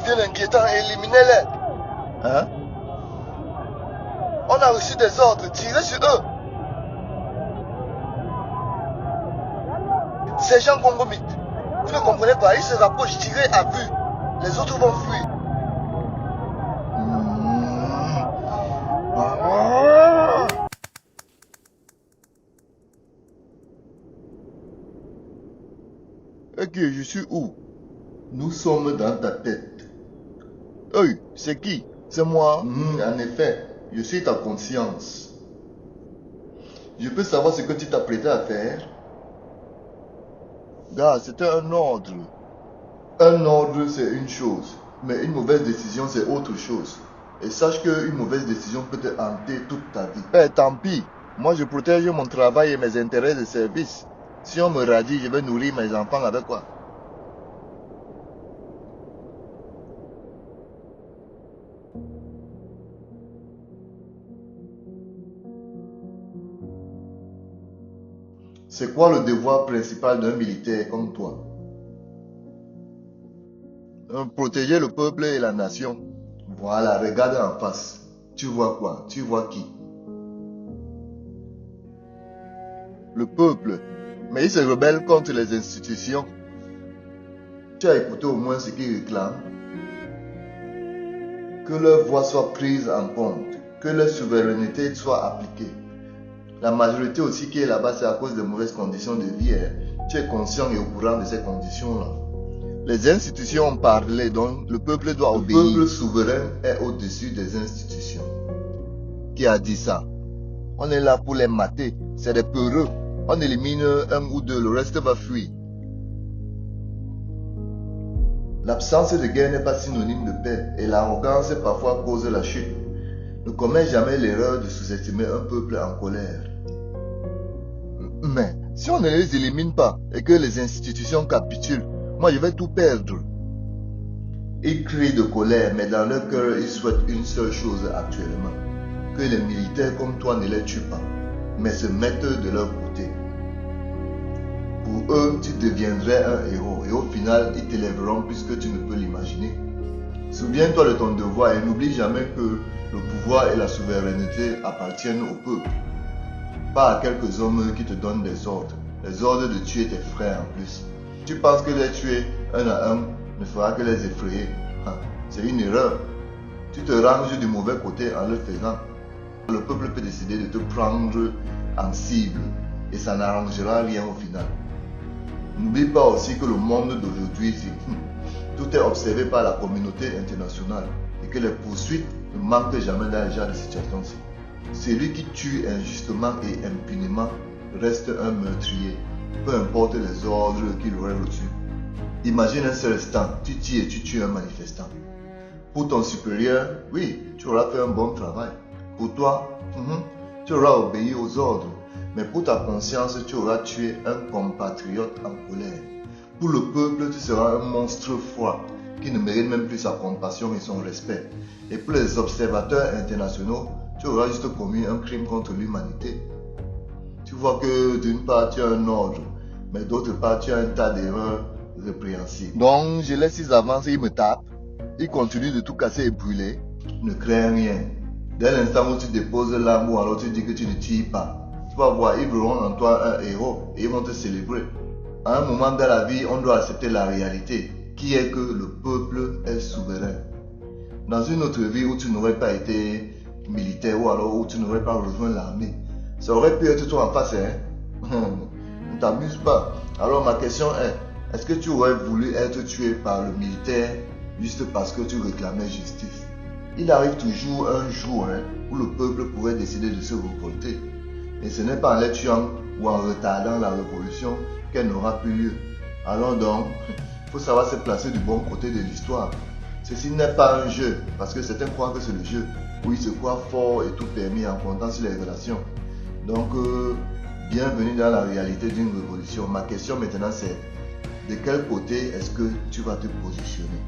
devient inquiétant, éliminez-les. Hein? On a reçu des ordres, tirez sur eux. Ces gens congomites, vous ne comprenez pas, ils se rapprochent, tirez à vue. Les autres vont fuir. Ok, je suis où? Nous sommes dans ta tête. Hey, c'est qui? C'est moi? En effet, je suis ta conscience. Je peux savoir ce que tu t'apprêtais à faire? Gars, c'était un ordre. Un ordre, c'est une chose, mais une mauvaise décision, c'est autre chose. Et sache qu'une mauvaise décision peut te hanter toute ta vie. Eh, tant pis. Moi, je protège mon travail et mes intérêts de service. Si on me radie, je vais nourrir mes enfants avec quoi? C'est quoi le devoir principal d'un militaire comme toi? Protéger le peuple et la nation. Voilà, regarde en face. Tu vois quoi? Tu vois qui? Le peuple. Mais il se rebelle contre les institutions. Tu as écouté au moins ce qu'ils réclament? Que leur voix soit prise en compte, que leur souveraineté soit appliquée. La majorité aussi qui est là-bas, c'est à cause des mauvaises conditions de vie. Tu es conscient et au courant de ces conditions-là. Les institutions ont parlé, donc le peuple doit obéir. Le peuple souverain est au-dessus des institutions. Qui a dit ça? On est là pour les mater. C'est des peureux. On élimine un ou deux, le reste va fuir. L'absence de guerre n'est pas synonyme de paix et l'arrogance parfois cause la chute. Ne commets jamais l'erreur de sous-estimer un peuple en colère. Mais si on ne les élimine pas et que les institutions capitulent, moi je vais tout perdre. Ils crient de colère, mais dans leur cœur, ils souhaitent une seule chose actuellement. Que les militaires comme toi ne les tuent pas, mais se mettent de leur côté. Pour eux, tu deviendrais un héros et au final, ils t'élèveront plus que tu ne peux l'imaginer. Souviens-toi de ton devoir et n'oublie jamais que le pouvoir et la souveraineté appartiennent au peuple. Pas à quelques hommes qui te donnent des ordres de tuer tes frères en plus. Tu penses que les tuer un à un ne fera que les effrayer. C'est une erreur. Tu te ranges du mauvais côté en le faisant. Le peuple peut décider de te prendre en cible et ça n'arrangera rien au final. N'oublie pas aussi que le monde d'aujourd'hui, tout est observé par la communauté internationale et que les poursuites ne manquent jamais dans ce genre de situation-ci. Celui qui tue injustement et impunément reste un meurtrier, peu importe les ordres qu'il aurait reçus. Imagine un seul instant, tu tires et tu tues un manifestant. Pour ton supérieur, oui, tu auras fait un bon travail. Pour toi, tu auras obéi aux ordres. Mais pour ta conscience, tu auras tué un compatriote en colère. Pour le peuple, tu seras un monstre froid qui ne mérite même plus sa compassion et son respect. Et pour les observateurs internationaux, tu auras juste commis un crime contre l'humanité. Tu vois que d'une part, tu as un ordre, mais d'autre part, tu as un tas d'erreurs répréhensibles. Donc, je laisse ils avancent et ils me tapent. Ils continuent de tout casser et brûler. Ne crains rien. Dès l'instant où tu déposes l'arme ou alors tu dis que tu ne tires pas, tu vas voir, ils verront en toi un héros et ils vont te célébrer. À un moment dans la vie, on doit accepter la réalité, qui est que le peuple est souverain. Dans une autre vie où tu n'aurais pas été militaire ou alors où tu n'aurais pas rejoint l'armée, ça aurait pu être toi en face, Ne t'amuse pas. Alors ma question est-ce que tu aurais voulu être tué par le militaire juste parce que tu réclamais justice? Il arrive toujours un jour où le peuple pourrait décider de se révolter. Et ce n'est pas en les tuant ou en retardant la révolution qu'elle n'aura plus lieu. Alors donc, il faut savoir se placer du bon côté de l'histoire. Ceci n'est pas un jeu, parce que certains croient que c'est le jeu, où ils se croient forts et tout permis en comptant sur les relations. Donc, bienvenue dans la réalité d'une révolution. Ma question maintenant c'est, de quel côté est-ce que tu vas te positionner?